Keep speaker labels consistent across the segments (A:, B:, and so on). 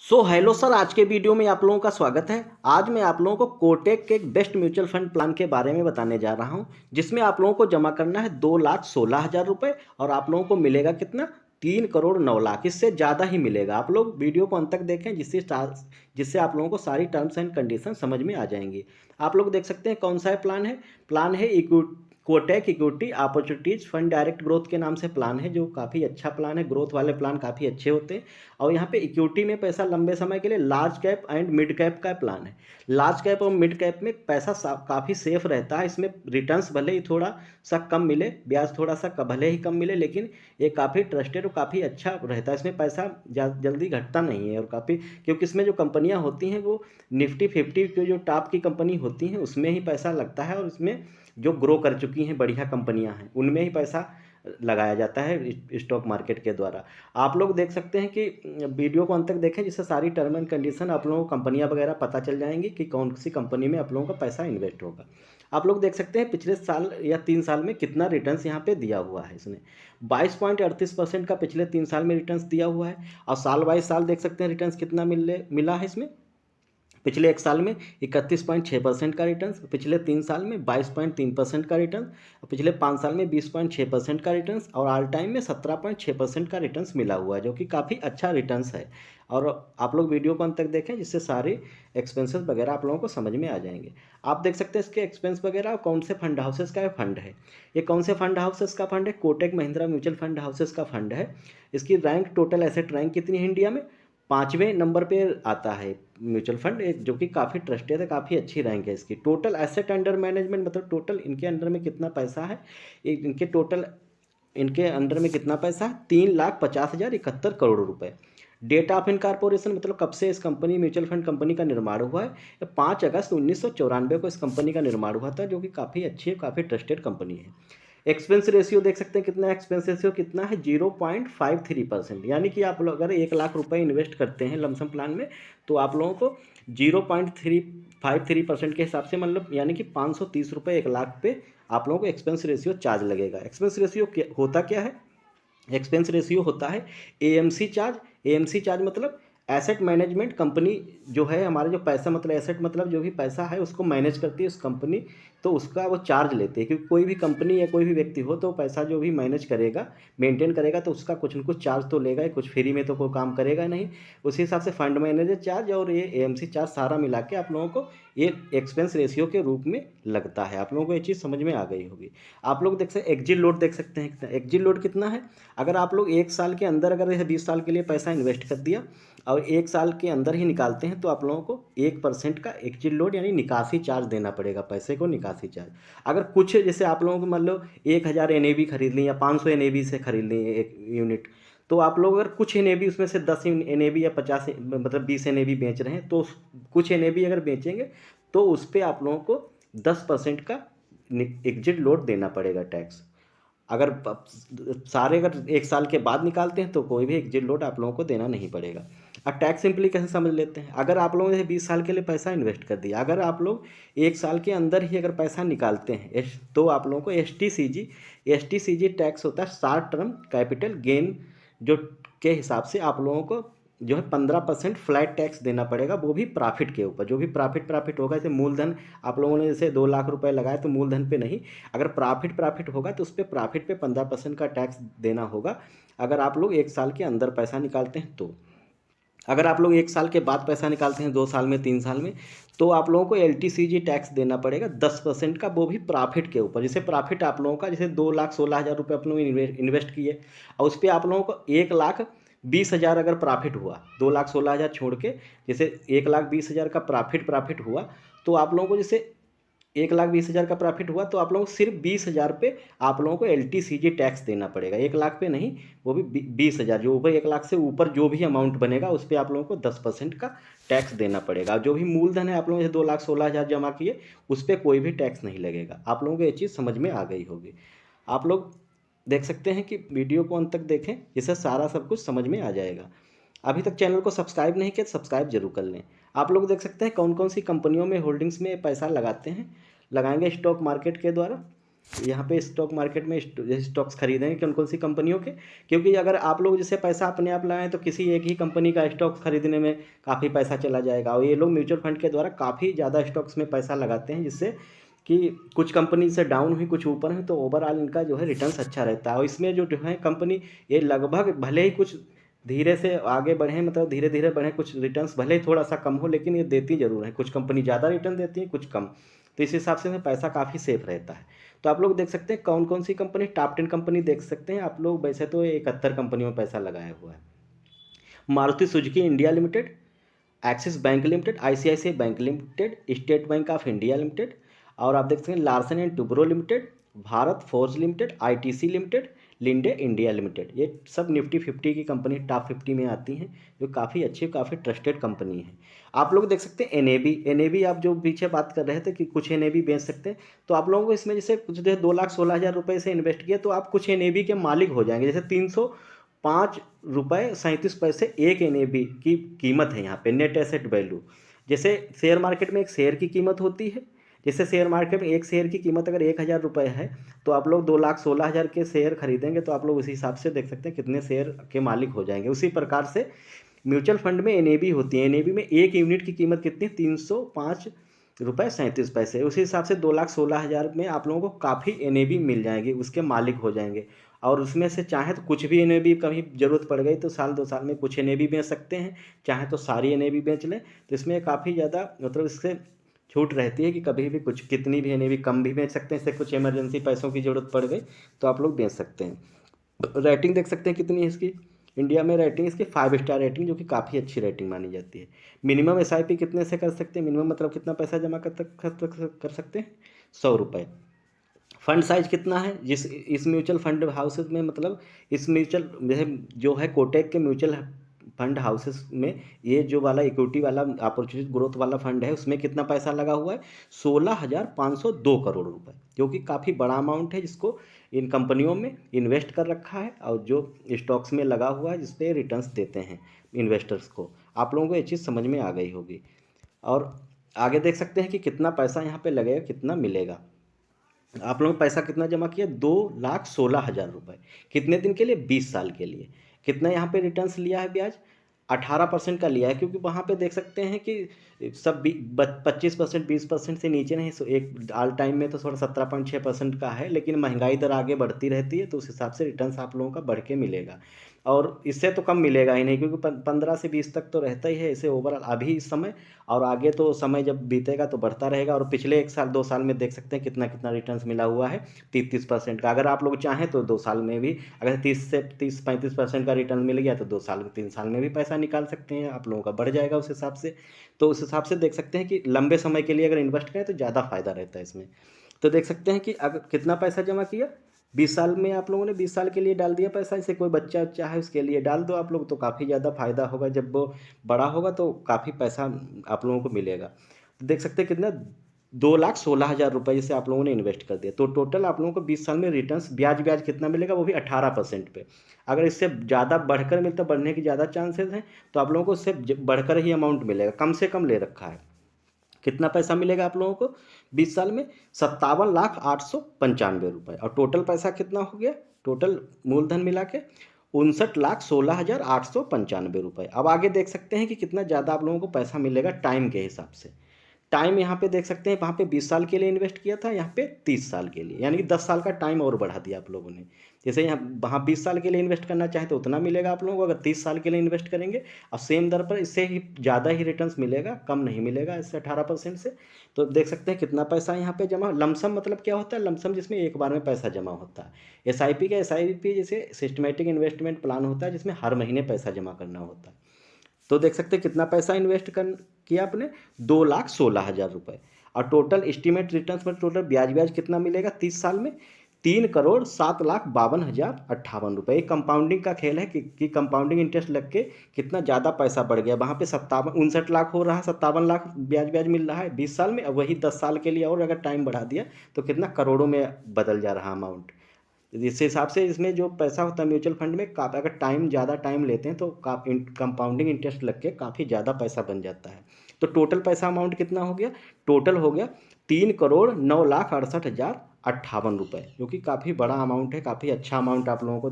A: Hello sir, आज के video में आप लोगों का स्वागत है। आज मैं आप लोगों को कोटक के एक बेस्ट म्यूचुअल फंड प्लान के बारे में बताने जा रहा हूं, जिसमें आप लोगों को जमा करना है 2,16,000 रुपये और आप लोगों को मिलेगा कितना 3,09,00,000। इससे ज़्यादा ही मिलेगा। आप लोग वीडियो को अंत तक देखें, जिससे आप लोगों को सारी टर्म्स एंड कंडीशन समझ में आ जाएंगी। आप लोग देख सकते हैं कौन सा है प्लान है Kotak equity opportunities fund direct growth के नाम से प्लान है, जो काफ़ी अच्छा प्लान है। ग्रोथ वाले प्लान काफ़ी अच्छे होते हैं और यहाँ पे इक्विटी में पैसा लंबे समय के लिए large cap and mid cap का प्लान है। लार्ज कैप और मिड कैप में पैसा काफ़ी सेफ रहता है। इसमें रिटर्न्स भले ही थोड़ा सा कम मिले, ब्याज थोड़ा सा भले ही कम मिले, लेकिन ये काफ़ी ट्रस्टेड और काफ़ी अच्छा रहता है। इसमें पैसा जल्दी घटता नहीं है और काफ़ी, क्योंकि इसमें जो कंपनियाँ होती हैं वो निफ्टी 50 के जो टॉप की कंपनी होती हैं उसमें ही पैसा लगता है, और इसमें जो ग्रो कर चुकी हैं बढ़िया कंपनियां हैं उनमें ही पैसा लगाया जाता है स्टॉक मार्केट के द्वारा। आप लोग देख सकते हैं कि वीडियो को अंत तक देखें, जिससे सारी टर्म एंड कंडीशन आप लोगों को कंपनियां वगैरह पता चल जाएंगी कि कौन सी कंपनी में आप लोगों का पैसा इन्वेस्ट होगा। आप लोग देख सकते हैं पिछले साल या 3 साल में कितना रिटर्न्स यहाँ पे दिया हुआ है। इसने 22.38% का पिछले 3 साल में रिटर्न्स दिया हुआ है, और साल बाई साल देख सकते हैं रिटर्न्स कितना मिला है इसमें। पिछले 1 साल में 31.6% का रिटर्न, पिछले 3 साल में 22.3% का रिटर्न, और पिछले 5 साल में 20.6% का रिटर्न, और ऑल टाइम में 17.6% का रिटर्न मिला हुआ है, जो कि काफ़ी अच्छा रिटर्न्स है। और आप लोग वीडियो को अंत तक देखें, जिससे सारे एक्सपेंसेस वगैरह आप लोगों को समझ में आ जाएंगे। आप देख सकते हैं इसके एक्सपेंस वगैरह और कौन से फंड हाउसेस का फंड है। ये कौन से फंड हाउसेस का फंड है? Kotak Mahindra mutual fund houses का फंड है। इसकी रैंक, टोटल एसेट रैंक कितनी है इंडिया में? 5वें नंबर पे आता है म्यूचुअल फंड, जो कि काफ़ी ट्रस्टेड है, काफ़ी अच्छी रैंक है इसकी। टोटल एसेट अंडर मैनेजमेंट, मतलब टोटल इनके अंडर में कितना पैसा है, इनके अंडर में कितना पैसा है? 3,50,71 करोड़ रुपए। डेट ऑफ इनकॉर्पोरेशन, मतलब कब से इस कंपनी म्यूचुअल फंड कंपनी का निर्माण हुआ है? 5 अगस्त 1994 को इस कंपनी का निर्माण हुआ था, जो कि काफ़ी अच्छी है, काफ़ी ट्रस्टेड कंपनी है। एक्सपेंस रेशियो देख सकते हैं कितना है, एक्सपेंस रेशियो कितना है? 0.53%। यानी कि आप लोग अगर 1,00,000 रुपये इन्वेस्ट करते हैं लमसम प्लान में, तो आप लोगों को 0.353% के हिसाब से, मतलब यानी कि 530 रुपये 1,00,000 पे आप लोगों को एक्सपेंस रेशियो चार्ज लगेगा। एक्सपेंस रेशियो होता क्या है? एक्सपेंस रेशियो होता है एएमसी चार्ज। एएमसी चार्ज मतलब एसेट मैनेजमेंट कंपनी जो है, हमारे जो पैसा, मतलब एसेट मतलब जो भी पैसा है उसको मैनेज करती है उस कंपनी, तो उसका वो चार्ज लेते हैं। क्योंकि कोई भी कंपनी या कोई भी व्यक्ति हो तो पैसा जो भी मैनेज करेगा, मेंटेन करेगा, तो उसका कुछ न कुछ चार्ज तो लेगा ही, कुछ फ्री में तो कोई काम करेगा नहीं। उसी हिसाब से फंड मैनेजर चार्ज और ये एएमसी चार्ज सारा मिला के आप लोगों को ये एक्सपेंस रेशियो के रूप में लगता है। आप लोगों को ये चीज़ समझ में आ गई होगी। आप लोग देख सकते एग्जिट लोड देख सकते हैं। एग्जिट लोड कितना है? अगर आप लोग 1 साल के अंदर, अगर यह 20 साल के लिए पैसा इन्वेस्ट कर दिया और 1 साल के अंदर ही निकालते हैं, तो आप लोगों को 1% का एग्जिट लोड यानी निकासी चार्ज देना पड़ेगा, पैसे को निकासी चार्ज। अगर कुछ, जैसे आप लोगों को मान लो 1,000 एन खरीद ली या 500 एन से खरीद ली एक यूनिट, तो आप लोग अगर कुछ एन उसमें से 10 एन या 50, मतलब 20 एन बेच रहे हैं, तो कुछ एन अगर बेचेंगे तो उस पर आप लोगों को 10% का एग्जिट लोड देना पड़ेगा टैक्स। अगर सारे अगर 1 साल के बाद निकालते हैं तो कोई भी एग्जिट लोड आप लोगों को देना नहीं पड़ेगा। अब टैक्स सिंपली कैसे समझ लेते हैं? अगर आप लोगों ने 20 साल के लिए पैसा इन्वेस्ट कर दिया, अगर आप लोग 1 साल के अंदर ही अगर पैसा निकालते हैं, तो आप लोगों को एस टी सी जी टैक्स होता है, शॉर्ट टर्म कैपिटल गेन, जो के हिसाब से आप लोगों को जो है 15% फ्लैट टैक्स देना पड़ेगा, वो भी प्रॉफिट के ऊपर। जो भी प्रॉफिट होगा, जैसे मूलधन आप लोगों ने जैसे 2,00,000 रुपए लगाए तो मूलधन पे नहीं, अगर प्रॉफिट होगा तो उस पर प्रॉफिट पे 15% का टैक्स देना होगा, अगर आप लोग 1 साल के अंदर पैसा निकालते हैं तो। अगर आप लोग 1 साल के बाद पैसा निकालते हैं, 2 साल में, 3 साल में, तो आप लोगों को LTCG टैक्स देना पड़ेगा 10% का, वो भी प्रॉफिट के ऊपर। जैसे प्रॉफिट आप लोगों का, जैसे 2,16,000 रुपये आप लोग इन्वेस्ट किए और उस पर आप लोगों को 1,20,000 अगर प्रॉफिट हुआ, 2,16,000 छोड़ के, जैसे 1,20,000 का प्रॉफिट हुआ, तो आप लोगों को, जैसे 1,20,000 का प्रॉफिट हुआ, तो आप लोगों को सिर्फ 20,000 पे आप लोगों को LTCG टैक्स देना पड़ेगा। 1,00,000 पे नहीं, वो भी 20,000, जो ऊपर 1,00,000 से ऊपर जो भी अमाउंट बनेगा उस पर आप लोगों को 10% का टैक्स देना पड़ेगा। जो भी मूलधन है आप लोगों ने 2,16,000 जमा किए, उस पर कोई भी टैक्स नहीं लगेगा। आप लोगों को ये चीज़ समझ में आ गई होगी। आप लोग देख सकते हैं कि वीडियो को अंत तक देखें, जिससे सारा सब कुछ समझ में आ जाएगा। अभी तक चैनल को सब्सक्राइब नहीं किया, सब्सक्राइब जरूर कर लें। आप लोग देख सकते हैं कौन कौन सी कंपनियों में होल्डिंग्स में पैसा लगाते हैं, लगाएंगे स्टॉक मार्केट के द्वारा। यहाँ पे स्टॉक मार्केट में स्टॉक्स खरीदेंगे कौन कौन सी कंपनियों के, क्योंकि अगर आप लोग जैसे पैसा अपने आप लाएँ तो किसी एक ही कंपनी का स्टॉक्स खरीदने में काफ़ी पैसा चला जाएगा, और ये लोग म्यूचुअल फंड के द्वारा काफ़ी ज़्यादा स्टॉक्स में पैसा लगाते हैं, जिससे कि कुछ कंपनी से डाउन हुई कुछ ऊपर हुई तो ओवरऑल इनका जो है रिटर्न्स अच्छा रहता है। और इसमें जो है कंपनी ये लगभग भले ही कुछ धीरे से आगे बढ़ें, मतलब धीरे धीरे बढ़ें, कुछ रिटर्न्स भले ही थोड़ा सा कम हो, लेकिन ये देती ज़रूर है। कुछ कंपनी ज़्यादा रिटर्न देती है, कुछ कम। तो इस हिसाब से पैसा काफ़ी सेफ रहता है। तो आप लोग देख सकते हैं कौन कौन सी कंपनी, टॉप 10 कंपनी देख सकते हैं आप लोग। वैसे तो 71 कंपनियों में पैसा लगाया हुआ है। Maruti Suzuki India limited, axis bank limited, ICICI bank limited, state bank of India limited, और आप देख सकते हैं Larsen and Toubro limited, Bharat forge limited, ITC limited, Linde India limited. ये सब निफ्टी 50 की कंपनी टॉप 50 में आती हैं, जो काफ़ी अच्छी काफ़ी ट्रस्टेड कंपनी है। आप लोग देख सकते हैं एनएबी आप जो पीछे बात कर रहे थे कि कुछ एनएबी बेच सकते हैं, तो आप लोगों को इसमें जैसे कुछ 2,16,000 रुपये से इन्वेस्ट किया तो आप कुछ एनएबी के मालिक हो जाएंगे। जैसे 305 रुपये 37 पैसे एक एनएबी की कीमत है यहाँ पे, नेट एसेट वैल्यू। जैसे शेयर मार्केट में एक शेयर की कीमत होती है, जैसे शेयर मार्केट में एक शेयर की कीमत अगर 1,000 रुपये है, तो आप लोग 2,16,000 के शेयर खरीदेंगे तो आप लोग उसी हिसाब से देख सकते हैं कितने शेयर के मालिक हो जाएंगे। उसी प्रकार से म्यूचुअल फंड में एनएबी होती है। एनएबी में एक यूनिट की कीमत कितनी, 305 रुपये 37 पैसे। उसी हिसाब से 2,16,000 में आप लोगों को काफ़ी एनएबी मिल जाएंगे, उसके मालिक हो जाएंगे। और उसमें से चाहे तो कुछ भी एनएबी कभी ज़रूरत पड़ गई तो साल 2 साल में कुछ एनएबी बेच सकते हैं, चाहे तो सारी एनएबी बेच लें। तो इसमें काफ़ी ज़्यादा मतलब इससे छूट रहती है कि कभी भी कुछ कितनी भी एनएबी कम भी बेच सकते हैं। इससे कुछ इमरजेंसी पैसों की ज़रूरत पड़ गई तो आप लोग बेच सकते हैं। रेटिंग देख सकते हैं कितनी है इसकी, इंडिया में रेटिंग इसकी 5 स्टार रेटिंग, जो कि काफ़ी अच्छी रेटिंग मानी जाती है। मिनिमम एसआईपी कितने से कर सकते हैं, मिनिमम मतलब कितना पैसा जमा कर सकते हैं, 100 रुपये। फंड साइज कितना है जिस इस म्यूचुअल फंड हाउसेज में, मतलब इस म्यूचुअल जैसे जो है कोटेक के म्यूचुअल फंड हाउसेस में, ये जो वाला इक्विटी वाला अपॉर्चुनिटी ग्रोथ वाला फंड है, उसमें कितना पैसा लगा हुआ है, 16,502 करोड़ रुपए, जो कि काफ़ी बड़ा अमाउंट है, जिसको इन कंपनियों में इन्वेस्ट कर रखा है और जो स्टॉक्स में लगा हुआ है, जिसपे रिटर्न्स देते हैं इन्वेस्टर्स को। आप लोगों को ये चीज़ समझ में आ गई होगी। और आगे देख सकते हैं कि कितना पैसा यहाँ पे लगेगा, कितना मिलेगा। आप लोगों ने पैसा कितना जमा किया, 2,16,000 रुपये। कितने दिन के लिए, 20 साल के लिए। कितना यहाँ पे रिटर्न्स लिया है ब्याज, 18% का लिया है, क्योंकि वहाँ पे देख सकते हैं कि सब 25%, 20% से नीचे नहीं। एक ऑल टाइम में तो थोड़ा 17.6% का है, लेकिन महंगाई दर आगे बढ़ती रहती है, तो उस हिसाब से रिटर्न्स आप लोगों का बढ़ के मिलेगा। और इससे तो कम मिलेगा ही नहीं, क्योंकि 15 से 20 तक तो रहता ही है इसे ओवरऑल अभी इस समय। और आगे तो समय जब बीतेगा तो बढ़ता रहेगा। और पिछले 1 साल 2 साल में देख सकते हैं कितना कितना रिटर्न्स मिला हुआ है, 30-30% का। अगर आप लोग चाहें तो 2 साल में भी, अगर 30 से 35% का रिटर्न मिल गया तो 2 साल 3 साल में भी पैसा निकाल सकते हैं, आप लोगों का बढ़ जाएगा उस हिसाब से। तो उस हिसाब से देख सकते हैं कि लंबे समय के लिए अगर इन्वेस्ट करें तो ज़्यादा फायदा रहता है इसमें। तो देख सकते हैं कि अगर कितना पैसा जमा किया, 20 साल में आप लोगों ने 20 साल के लिए डाल दिया पैसा। जैसे कोई बच्चा उच्चा है उसके लिए डाल दो आप लोग, तो काफ़ी ज़्यादा फायदा होगा। जब वो बड़ा होगा तो काफ़ी पैसा आप लोगों को मिलेगा। तो देख सकते हैं कितना, 2,16,000 रुपये जैसे आप लोगों ने इन्वेस्ट कर दिया, तो टोटल आप लोगों को 20 साल में रिटर्न्स ब्याज ब्याज कितना मिलेगा, वो भी 18% पे। अगर इससे ज़्यादा बढ़कर मिलता, बढ़ने की ज़्यादा चांसेस हैं, तो आप लोगों को इससे बढ़कर ही अमाउंट मिलेगा। कम से कम ले रखा है। कितना पैसा मिलेगा आप लोगों को 20 साल में, 57,895 रुपये। और टोटल पैसा कितना हो गया, टोटल मूलधन मिला के 59,16,895 रुपये। अब आगे देख सकते हैं कि कितना ज़्यादा आप लोगों को पैसा मिलेगा टाइम के हिसाब से। टाइम यहाँ पे देख सकते हैं, वहाँ पे 20 साल के लिए इन्वेस्ट किया था, यहाँ पे 30 साल के लिए, यानी कि 10 साल का टाइम और बढ़ा दिया आप लोगों ने। जैसे यहाँ वहाँ 20 साल के लिए इन्वेस्ट करना चाहे तो उतना मिलेगा आप लोगों को, अगर 30 साल के लिए इन्वेस्ट करेंगे और सेम दर पर, इससे ही ज़्यादा ही रिटर्न्स मिलेगा, कम नहीं मिलेगा इससे 18% से। तो देख सकते हैं कितना पैसा यहाँ पे जमा। लमसम मतलब क्या होता है, लमसम जिसमें एक बार में पैसा जमा होता है। एस आई पी जैसे सिस्टमेटिक इन्वेस्टमेंट प्लान होता है, जिसमें हर महीने पैसा जमा करना होता है। तो देख सकते हैं कितना पैसा इन्वेस्ट कर किया आपने, 2,16,000 रुपये। और टोटल एस्टीमेट रिटर्न्स पर टोटल ब्याज ब्याज कितना मिलेगा 30 साल में, 3,07,52,058 रुपये। एक कंपाउंडिंग का खेल है कि कंपाउंडिंग इंटरेस्ट लग के कितना ज़्यादा पैसा बढ़ गया। वहाँ पे 59 लाख हो रहा है, 57 लाख ब्याज ब्याज मिल रहा है 20 साल में। अब वही 10 साल के लिए और अगर टाइम बढ़ा दिया तो कितना करोड़ों में बदल जा रहा अमाउंट। इस हिसाब से इसमें जो पैसा होता है म्यूचुअल फंड में, अगर ज़्यादा टाइम लेते हैं तो कंपाउंडिंग इंटरेस्ट लग के काफ़ी ज़्यादा पैसा बन जाता है। तो टोटल पैसा अमाउंट कितना हो गया, टोटल हो गया 3,09,68,000 ₹58, जो कि काफ़ी बड़ा अमाउंट है, काफ़ी अच्छा अमाउंट आप लोगों को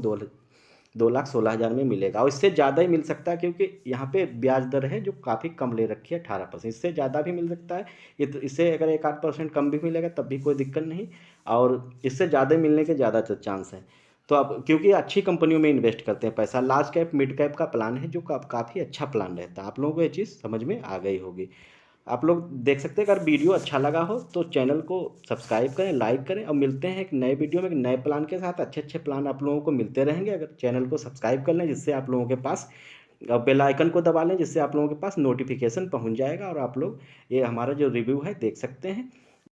A: 2,16,000 में मिलेगा। और इससे ज़्यादा ही मिल सकता है, क्योंकि यहाँ पे ब्याज दर है जो काफ़ी कम ले रखी है, 18%। इससे ज़्यादा भी मिल सकता है, ये तो इससे अगर 1-8% कम भी मिलेगा तब भी कोई दिक्कत नहीं, और इससे ज़्यादा मिलने के ज़्यादा चांस है। तो आप क्योंकि अच्छी कंपनियों में इन्वेस्ट करते हैं पैसा, लार्ज कैप मिड कैप का प्लान है जो काफ़ी अच्छा प्लान रहता है। आप लोगों को ये चीज़ समझ में आ गई होगी। आप लोग देख सकते हैं। अगर वीडियो अच्छा लगा हो तो चैनल को सब्सक्राइब करें, लाइक करें, और मिलते हैं एक नए वीडियो में एक नए प्लान के साथ। अच्छे अच्छे प्लान आप लोगों को मिलते रहेंगे अगर चैनल को सब्सक्राइब कर लें, जिससे आप लोगों के पास बेल आइकन को दबा लें, जिससे आप लोगों के पास नोटिफिकेशन पहुंच जाएगा और आप लोग ये हमारा जो रिव्यू है देख सकते हैं।